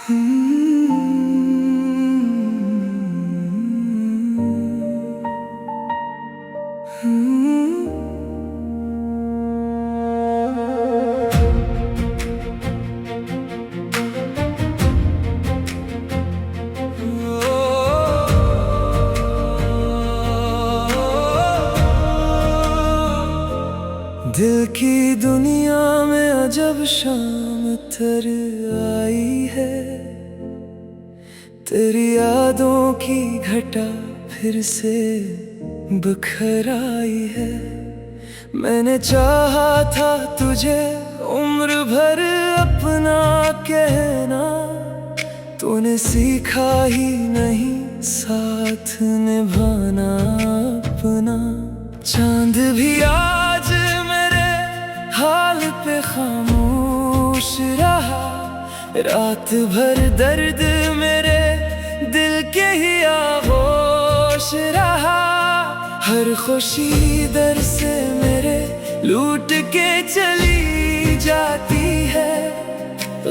दिल की दुनिया में अजब शाम तर आई है। तेरी यादों की घटा फिर से बिखर आई है। मैंने चाहा था तुझे उम्र भर अपना कहना, तूने सीखा ही नहीं साथ निभाना अपना। चांद भी आज मेरे हाल पे खामोश रहा, रात भर दर्द मेरे दिल के ही आगोश रहा। हर खुशी दर से मेरे लूट के चली जाती है,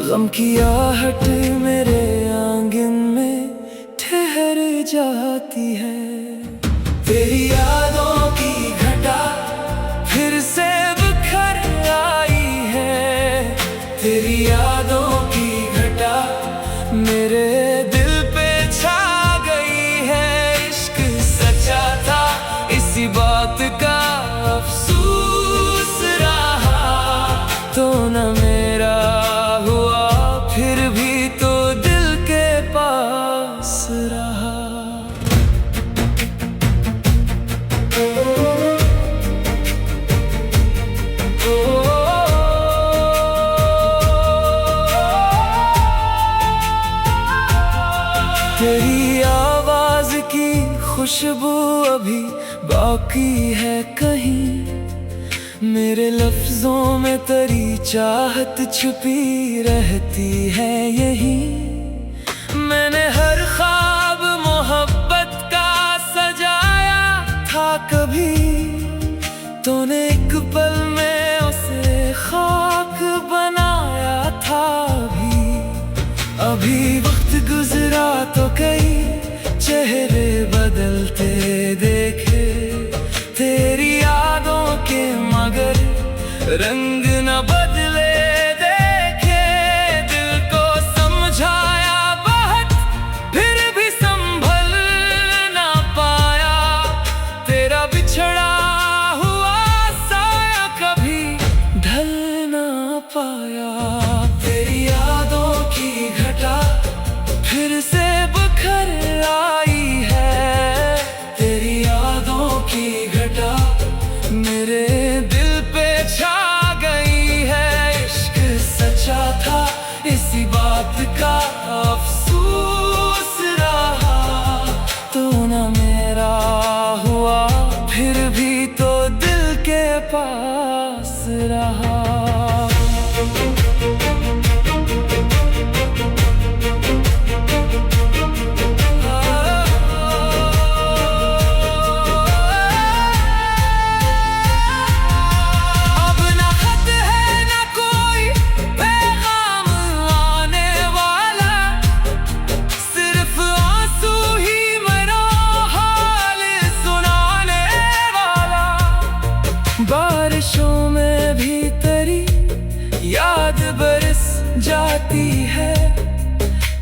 गम की आहट मेरे आंगन में ठहर जाती है। तेरी यादों की घटा फिर से बिखर आई है। तेरी यादों की घटा मेरे दिल पे छा गई है। इश्क सच्चा था इसी बात का अफसोस रहा, तो न मेरा हुआ फिर भी तो दिल के पास रहा। तेरी आवाज की खुशबू अभी बाकी है कहीं, मेरे लफ्जों में तेरी चाहत छुपी रहती है यही। मैंने हर ख्वाब मोहब्बत का सजाया था कभी, तूने एक पल में उसे खाक बनाया था। अभी वक्त गुजरा तो कई चेहरे बदलते देखे, तेरी यादों के मगर रंग न बदले देखे। दिल को समझाया बहुत फिर भी संभल ना पाया, तेरा बिछड़ा हुआ साया कभी ढल ना पाया। तेरी यादों की घटा फिर से बिखर आई है। तेरी यादों की घटा मेरे दिल पे छा गई है। इश्क सच्चा था इसी बात का अफसोस रहा, तो न मेरा हुआ फिर भी तो दिल के पास रहा। बारिशों में भी तेरी याद बरस जाती है,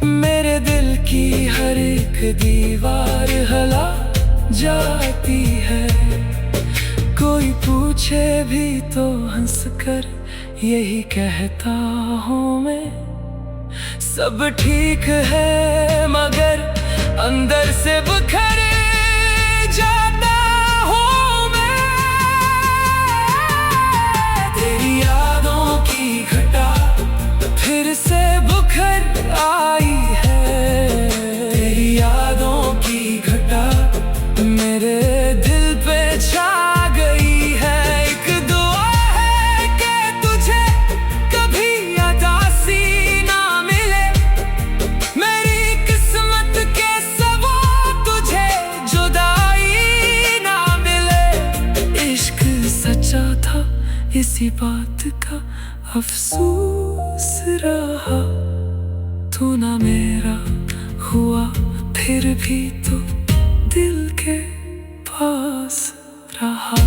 मेरे दिल की हर एक दीवार हिला जाती है। कोई पूछे भी तो हंसकर यही कहता हूँ मैं, सब ठीक है मगर अंदर से बिखर जाता हूँ मैं। तेरी यादों की घटा फिर से बिखर आई है। तेरी यादों की घटा मेरे दिल पे छा गई है। एक दुआ है कि तुझे कभी उदासी ना मिले, मेरी किस्मत के सवा तुझे जुदाई ना मिले। इश्क सच्चा था इसी बात का अफसोस रहा, तू ना मेरा हुआ फिर भी तो दिल के पास रहा।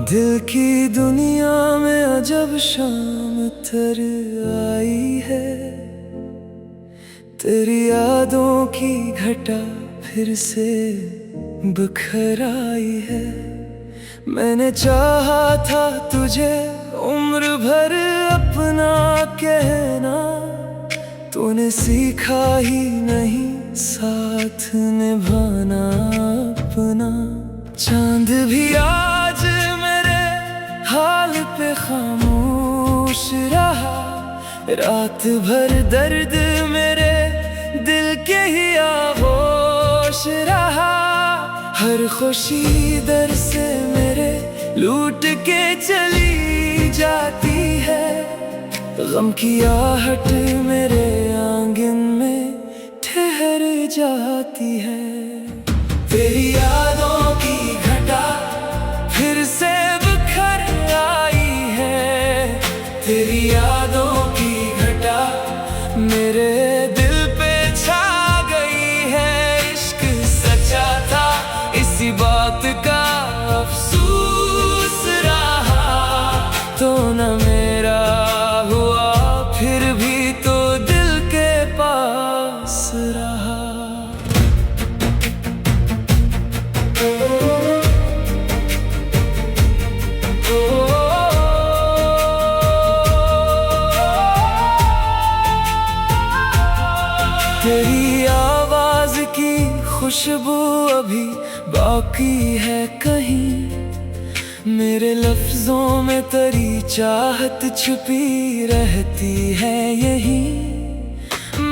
दिल की दुनिया में अजब शाम तर आई है, तेरी यादों की घटा फिर से बिखर आई है। मैंने चाहा था तुझे उम्र भर अपना कहना, तूने सीखा ही नहीं साथ निभाना अपना। चांद भी आज मेरे हाल पे खामोश रहा, रात भर दर्द मेरे दिल के ही आगोश रहा। हर खुशी दर से मेरे लूट के चली जाती है, गम की आहट मेरे आंगन में ठहर जाती है। तेरी यादों की घटा फिर से बिखर आई है, तेरी यादों की घटा मेरे दिल पे छा गई है। इश्क सच्चा था इसी बात का अफसोस रहा, तो न मेरा हुआ फिर भी तो दिल के पास रहा। तेरी आवाज की खुशबू अभी बाकी है कहीं, मेरे लफ्जों में तेरी चाहत छुपी रहती है यहीं।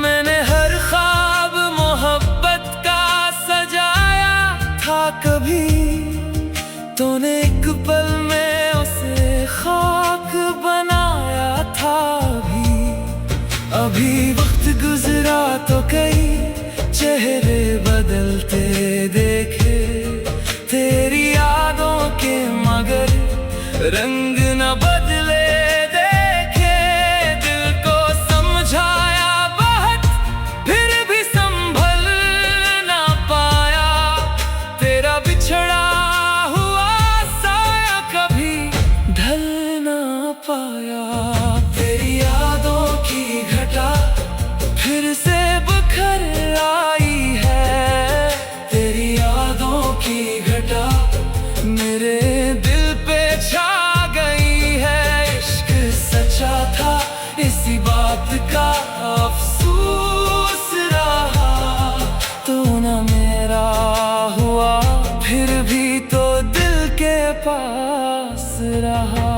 मैंने हर ख्वाब मोहब्बत का सजाया था कभी, तूने एक पल में उसे खाक बनाया था। अभी वक्त गुजरा तो कई चेहरे बदलते देखे, तेरी यादों के मगर रंग न बदले देखे। दिल को समझाया बहुत फिर भी संभल ना पाया, तेरा बिछड़ा हुआ साया कभी ढल ना पाया। तेरी यादों की घटा फिर से बिखर आई है, तेरी यादों की घटा मेरे दिल पे छा गई है। इश्क सच्चा था इसी बात का अफसोस रहा, तो न मेरा हुआ फिर भी तो दिल के पास रहा।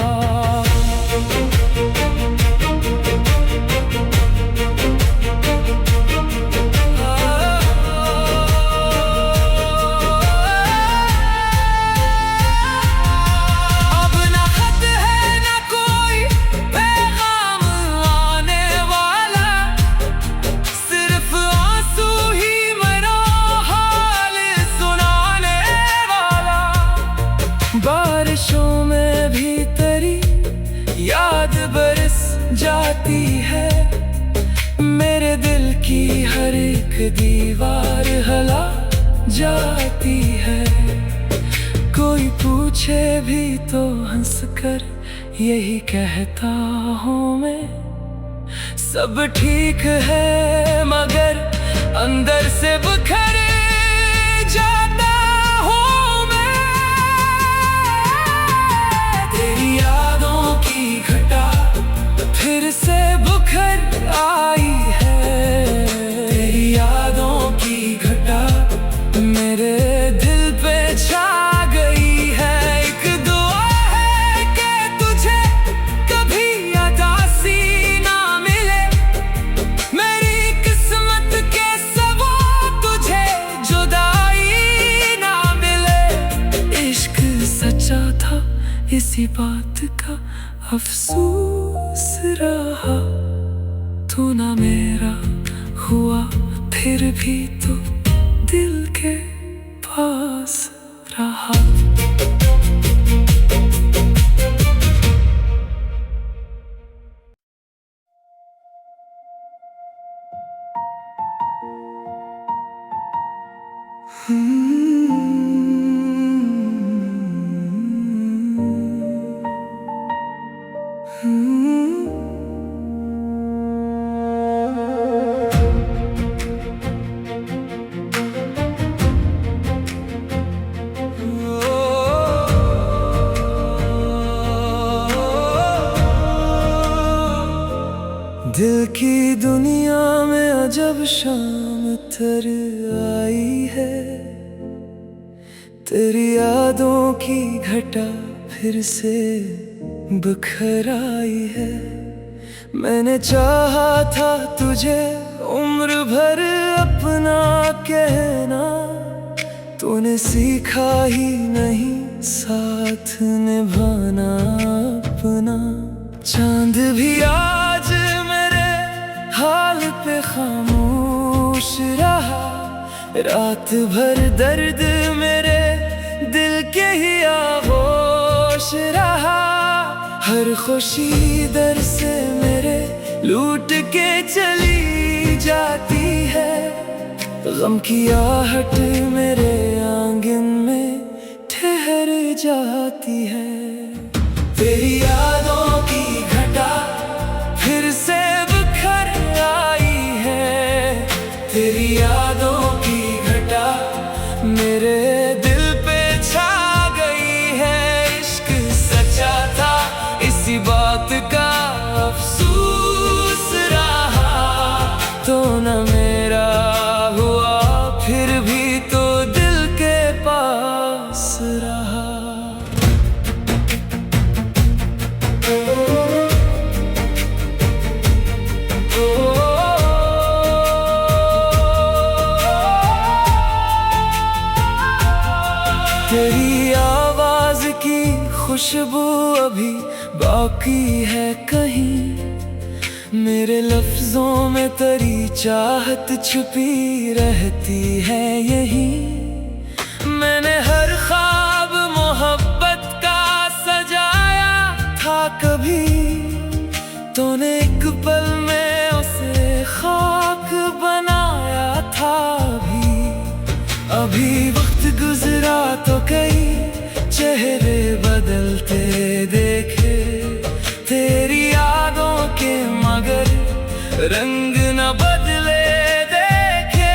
बारिशों में भी तेरी याद बरस जाती है, मेरे दिल की हर एक दीवार हिला जाती है। कोई पूछे भी तो हंसकर यही कहता हूँ मैं, सब ठीक है मगर अंदर से बिखर जाता हूँ मैं। तेरी यादों की घटा फिर से बिखर आई है, तेरी यादों की घटा मेरे दिल पे छा गई है। एक दुआ है इसी बात का अफसोस रहा। तू ना मेरा हुआ फिर भी तो दिल के पास रहा। दिल की दुनिया में अजब शाम तर आई है। तेरी यादों की घटा फिर से बिखर आई है। मैंने चाहा था तुझे उम्र भर अपना कहना, तूने सीखा ही नहीं साथ निभाना अपना। चांद भी आज मेरे हाल पे खामोश रहा। रात भर दर्द मेरे दिल के ही आगोश रहा। हर खुशी दर से मेरे लूट के चली जाती है। गम की आहट मेरे आंगन में ठहर जाती है। तेरी यादों की घटा फिर से बिखर आई है। तेरी यादों की घटा मेरे दिल पे छा गई है। इश्क सच्चा था इसी बात का अफसोस रहा। तो न मेरा हुआ फिर भी तो दिल के पास रहा। तेरी आवाज की खुशबू अभी बाकी है कहीं। मेरे लफ्जों में तेरी चाहत छुपी रहती है यहीं। मैंने हर ख्वाब मोहब्बत का सजाया था कभी, तूने एक पल में उसे खाक बनाया था। अभी वक्त गुजरा तो कई चेहरे बदलते देखे। तेरी यादों के मगर रंग न बदले देखे।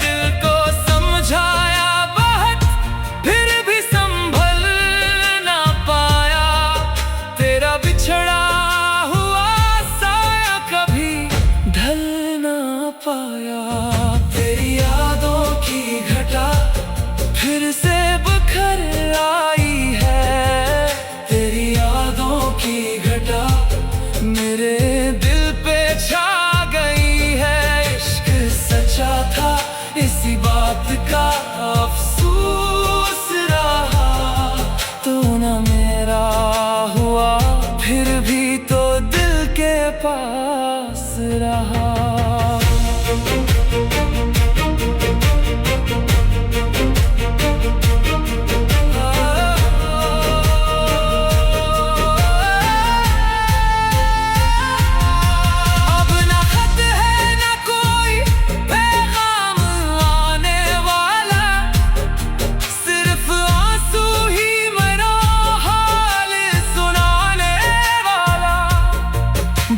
दिल को समझाया बहुत फिर भी संभल ना पाया। तेरा बिछड़ा हुआ साया कभी ढल ना पाया। तेरी यादों की घटा फिर से बिखर आई है। तेरी यादों की घटा मेरे दिल पे छा गई है। इश्क सच्चा था इसी बात का अफसोस रहा। तू न मेरा हुआ फिर भी तो दिल के पास रहा।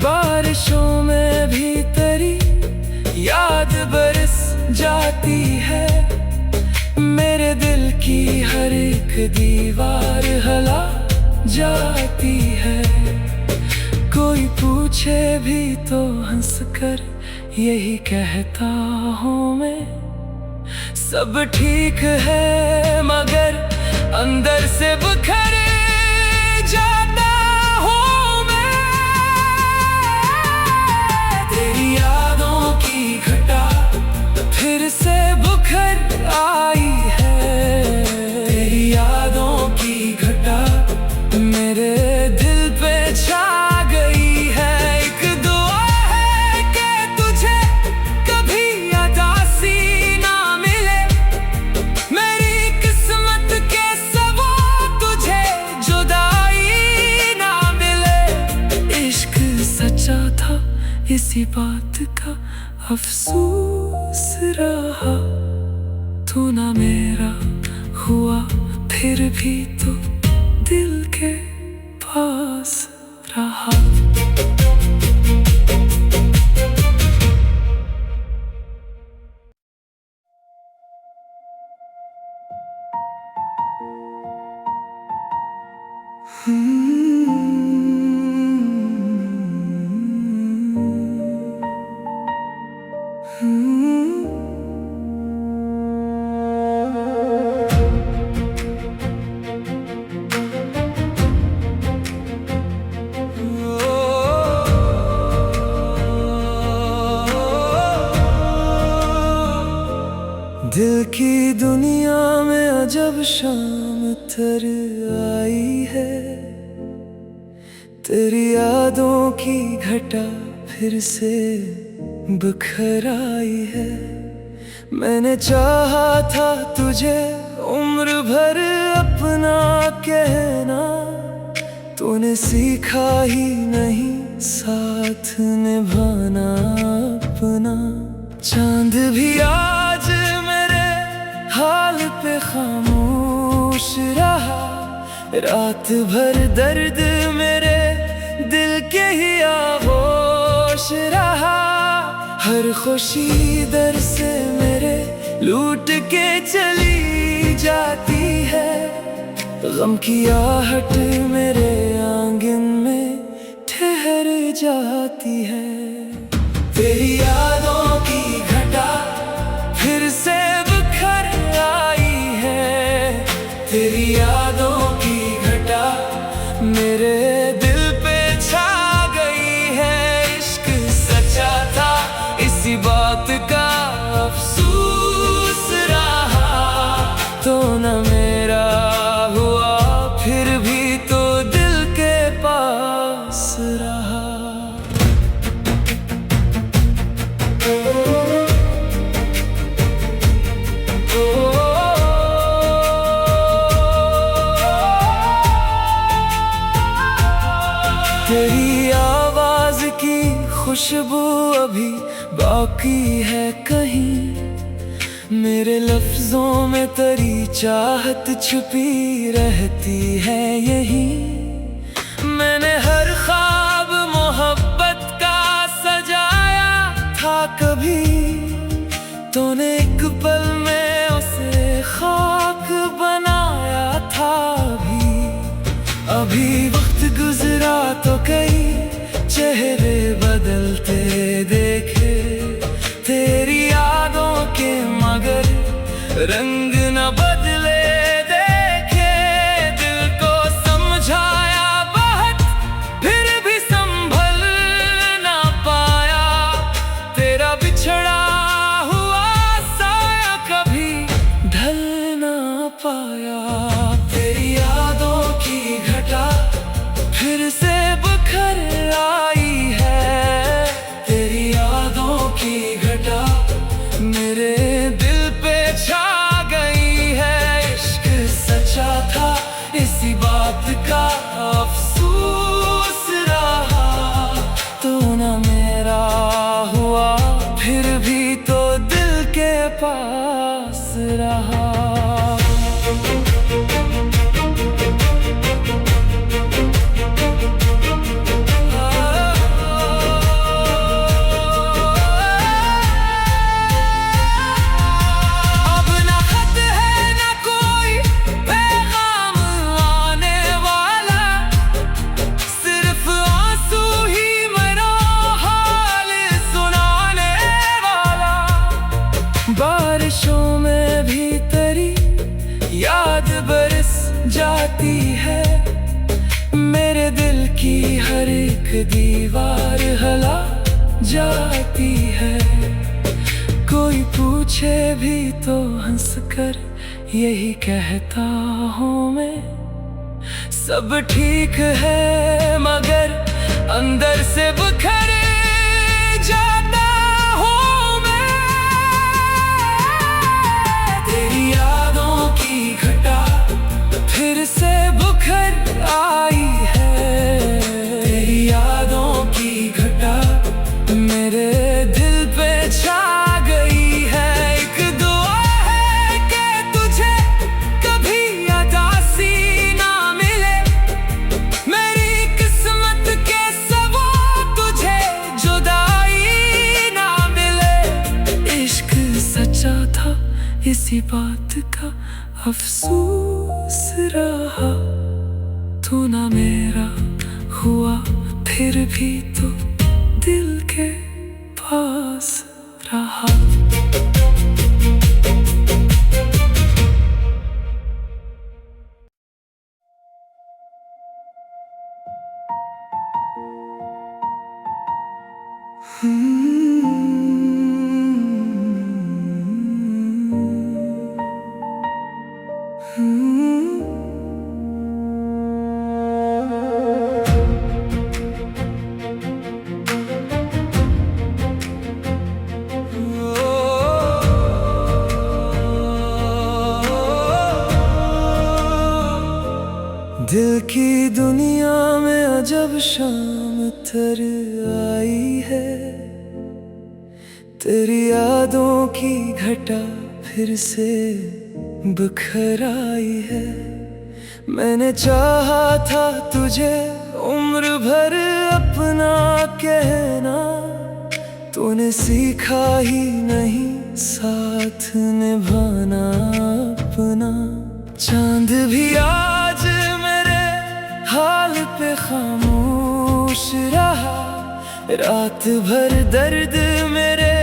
बारिशों में भी तेरी याद बरस जाती है। मेरे दिल की हर एक दीवार हिला जाती है। कोई पूछे भी तो हंसकर यही कहता हूँ मैं, सब ठीक है मगर अंदर से बिखर जाता हूँ मैं। तेरी यादों की घटा फिर से बिखर आई है। तेरी यादों की घटा इसी बात का अफसोस रहा। तू ना मेरा हुआ फिर भी तो दिल के पास रहा। दिल की दुनिया में अजब शाम तर आई है। तेरी यादों की घटा फिर से बिखर आई है। मैंने चाहा था तुझे उम्र भर अपना कहना, तूने सीखा ही नहीं साथ निभाना अपना। चांद भी आज मेरे हाल पे खामोश रहा। रात भर दर्द मेरे दिल के ही आगोश रहा। हर खुशी दर से मेरे लूट के चली जाती है। गम की आहट मेरे आंगन में ठहर जाती है। तेरी यादों की घटा फिर से बिखर आई है। तेरी यादों की घटा मेरे दिल पे छा गई है। इश्क सच्चा था इसी बात का अफसोस रहा। तो न मेरा हुआ फिर भी तो दिल के पास रहा। तेरी आवाज की खुशबू अभी बाकी है कहीं। मेरे लफ्जों में तेरी चाहत छुपी रहती है यही। मैंने हर ख्वाब मोहब्बत का सजाया था कभी, तूने एक पल में उसे खाक बनाया था। अभी वक्त गुजरा तो कई चेहरे बदलते देखे। तेरी यादों के मगर रंग न बदले देखे। दिल को समझाया बहुत फिर भी संभल ना पाया। तेरा बिछड़ा हुआ साया कभी ढल ना पाया। तेरी यादों की घटा फिर से बिखर आई है। तेरी यादों की घटा मेरे दिल पे छा गई है। इश्क सच्चा था इसी बात का अफसोस रहा। तू ना मेरा हुआ फिर भी तो दिल के पास रहा। बारिशों में भी तेरी याद बरस जाती है। मेरे दिल की हर एक दीवार हिला जाती है। कोई पूछे भी तो हंसकर यही कहता हूँ मैं, सब ठीक है मगर अंदर से बिखर जाता हूँ मैं। तेरी यादों की घटा फिर से बिखर आई है। तेरी यादों की घटा मेरे इसी बात का अफसोस रहा। तू ना मेरा हुआ फिर भी तो दिल के पास रहा। दिल की दुनिया में अजब शाम तर आई है। तेरी यादों की घटा फिर से बिखर आई है। मैंने चाहा था तुझे उम्र भर अपना कहना, तूने सीखा ही नहीं साथ निभाना अपना। चांद भी आज मेरे हाल पे खामोश रहा। रात भर दर्द मेरे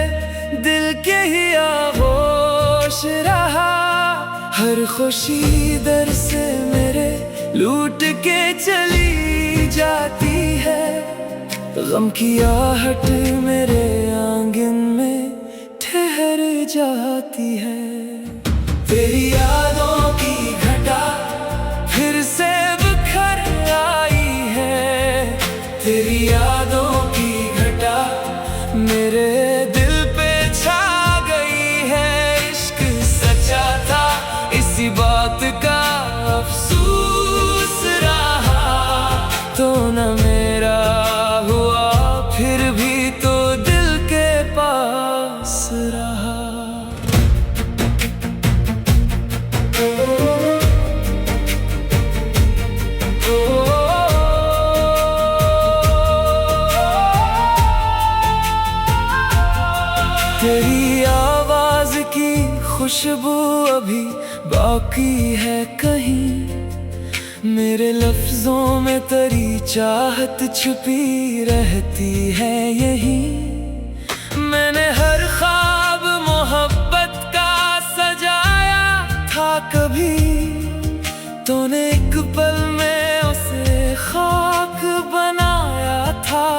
दिल के ही आगोश रहा। हर खुशी दर से मेरे लूट के चली जाती है। गम की आहट मेरे आंगन में ठहर जाती है। तेरी यादों की घटा फिर से बिखर आई है। तेरी यादों की घटा मेरे दिल पे छा गई है। इश्क सच्चा था इसी बात का अफसोस रहा। तो न मेरा हुआ फिर भी तो दिल के पास रहा। तेरी आवाज की खुशबू अभी बाकी है कहीं। मेरे लफ्जों में तेरी चाहत छुपी रहती है यहीं। मैंने हर ख्वाब मोहब्बत का सजाया था कभी, तूने एक पल में उसे खाक बनाया था।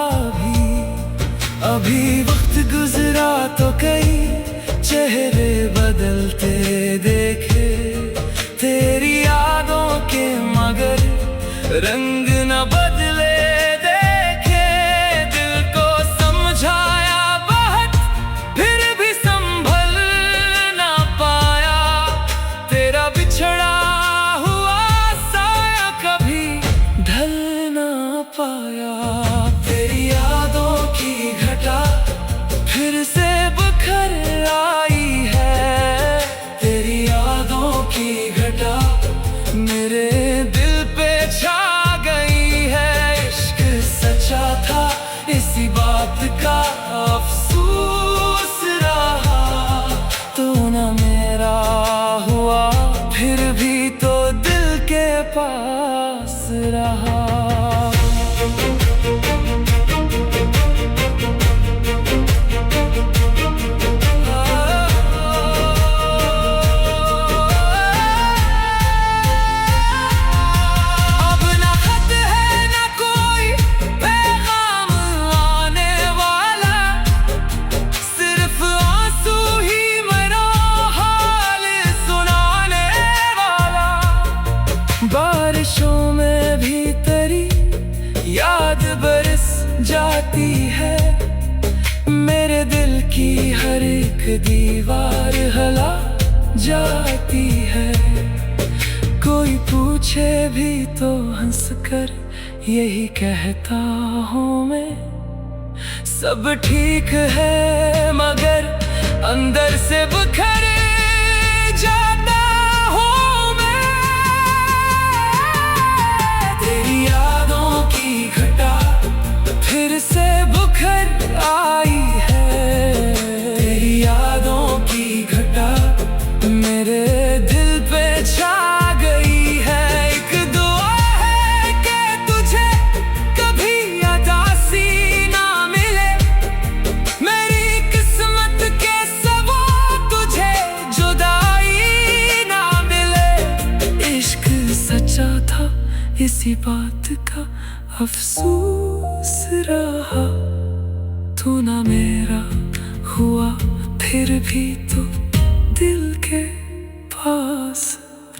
अभी वक्त गुजरा तो कई चेहरे बदलते देखे। तेरी यादों के मगर रंग न बदले देखे। दिल को समझाया बहुत फिर भी संभल ना पाया। तेरा बिछड़ा हुआ साया कभी ढल ना पाया। तेरी यादों की घटा फिर से बिखर आई है। तेरी यादों की घटा मेरे दिल पे छा गई है। इश्क सच्चा था इसी बात का अफसोस रहा। तू न मेरा हुआ फिर भी तो दिल के पास रहा। बारिशों में भी तेरी याद बरस जाती है। मेरे दिल की हर एक दीवार हिला जाती है। कोई पूछे भी तो हंसकर यही कहता हूँ मैं, सब ठीक है मगर अंदर से बिखर जाता हूँ मैं। तेरी यादों की घटा फिर से बिखर आई है। तेरी यादों की घटा मेरे मेरे दिल पे छा गई है। एक दुआ है कि तुझे कभी उदासी ना मिले, मेरी किस्मत के सवा तुझे जुदाई ना मिले। इश्क सच्चा था इसी बात का अफसोस रहा, तू ना मेरा हुआ फिर भी तो दिल के पास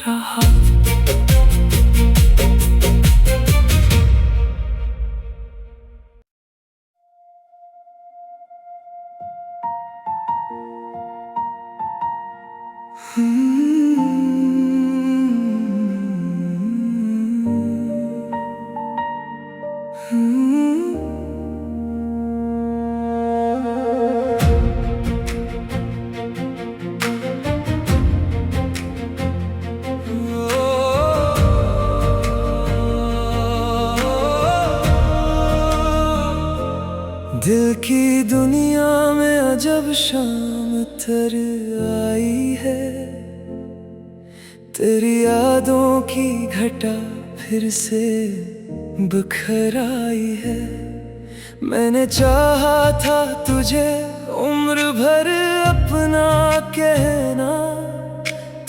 रहा। दिल की दुनिया में अजब शाम तर आई है, तेरी यादों की घटा फिर से बिखर आई है। मैंने चाहा था तुझे उम्र भर अपना कहना,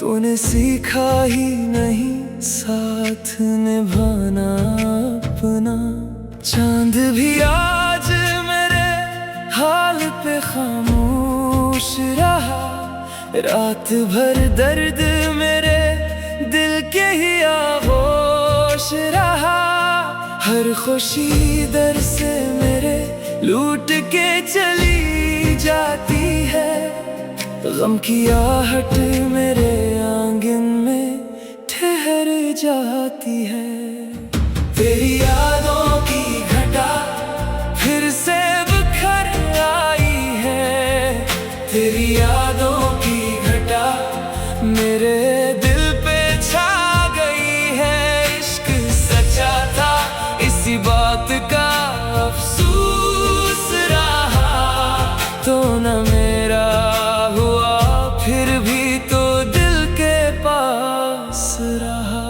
तूने सीखा ही नहीं साथ निभाना अपना। चांद भी आज मेरे हाल पे खामोश रहा, रात भर दर्द मेरे दिल के ही आगोश रहा। हर खुशी दर से मेरे लूट के चली जाती है, गम की आहट मेरे आंगन में ठहर जाती है। तेरी यादों की घटा फिर से बिखर आई है, तेरी यादों की घटा मेरे दिल पे छा गई है। इश्क सच्चा था इसी बात का अफसोस रहा, तो न मेरा हुआ फिर भी तो दिल के पास रहा।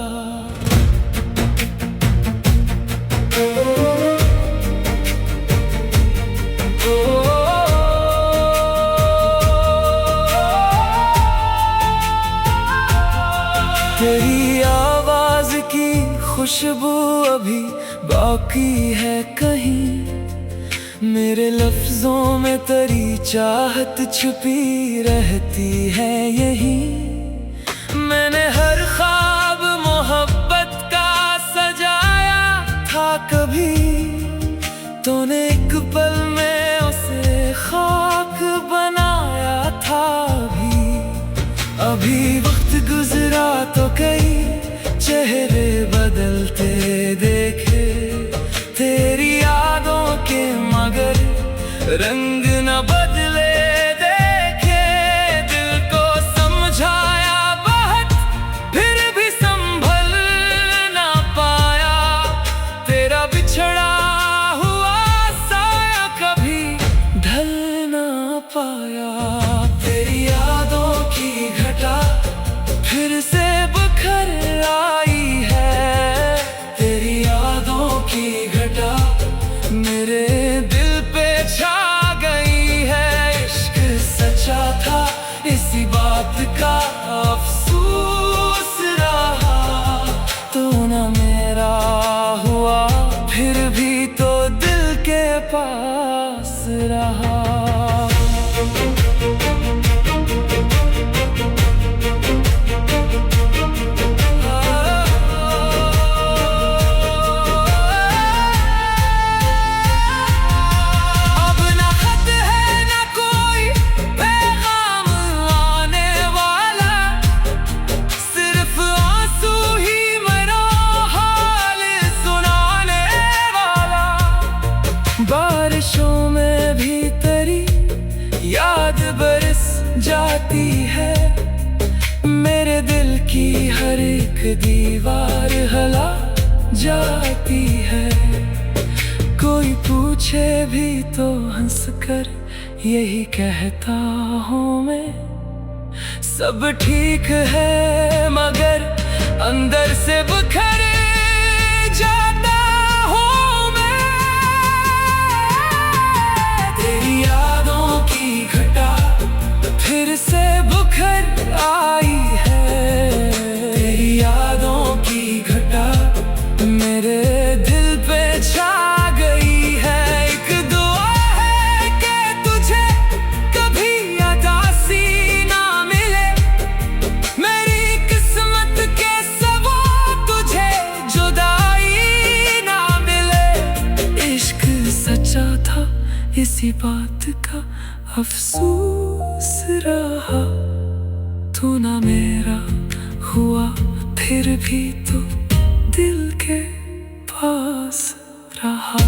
तेरी आवाज की खुशबू अभी बाकी है कहीं, मेरे लफ्जों में तेरी चाहत छुपी रहती है यहीं। मैंने हर ख्वाब मोहब्बत का सजाया था कभी, तूने एक पल में उसे खाक बनाया था। अभी वक्त गुजरा तो कई चेहरे बदलते देखे, तेरी यादों के मगर रंग न बदले देखे। दिल को समझाया बहुत फिर भी संभल ना पाया, तेरा बिछड़ा हुआ साया कभी ढल ना पाया। तेरी यादों की घटा फिर से बिखर आई है, तेरी यादों की घटा मेरे दिल पे छा गई है। इश्क सच्चा था इसी बात का अफसोस रहा, तो न मेरा हुआ फिर भी तो दिल के पास रहा। बारिशों में भी तेरी याद बरस जाती है, मेरे दिल की हर एक दीवार हिला जाती है। कोई पूछे भी तो हंसकर यही कहता हूँ मैं, सब ठीक है मगर अंदर से बिखरे जाता हूँ मैं। तेरी यादों की घटा फिर से बुखर आई है। तेरी यादों की घटा मेरे दिल पे छा गई है। एक दुआ है कि तुझे कभी उदासी ना मिले। मेरी किस्मत के सवा तुझे जुदाई ना मिले। इश्क सच्चा था इसी बात का अफसोस रहा। तू ना मेरा हुआ फिर भी तो दिल के पास रहा।